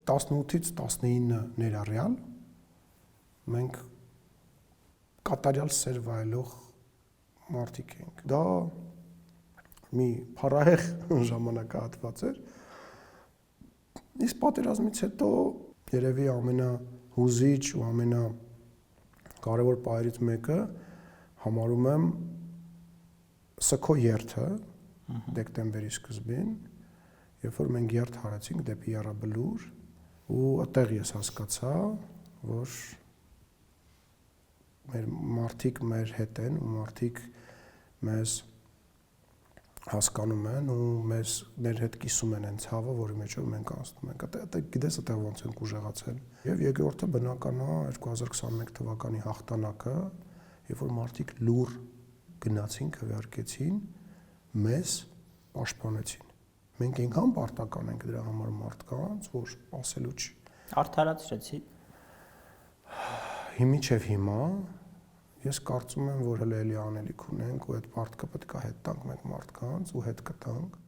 18-ից 19 ներառյալ մենք կատարյալ սեր վայելող մարդիկ ենք։ Դա մի փառահեղ ժամանակահատված էր։ Իսկ պատերազմից հետո երևի ամենահուզիչ ու ամենակարևոր պահերից մեկը համարում եմ սքո երթը դեկտեմբերի սկզբին, երբ որ մենք երթ հարեցինք դեպի Եռաբլուր ու այդտեղ ես հասկացա, որ մեր մարդիկ մեր հետ են ու մարդիկ մեզ հասկանում են ու մեր հետ կիսում են այն ցավը, որի մեջ որ մենք անցնում ենք։ Գիտես, այդտեղ ոնց ենք ուժեղացել։ Եվ երկրորդը բնական է 2021 թվականի հաղթանակը, երբ որ մարդիկ լուր գնացին, քվեարկեցին, մեզ պաշտպանեցին։ Մենք այնքան պարտական ենք դրա համար մարդկանց, որ ասելու չի։ Արդարացրեցի։ Մինչև հիմա ես կարծում եմ, որ հələ էլի անելիք ունենք ու այդ պարտքը պետք է հետ տանք մենք մարդկանց ու հետ կտանք։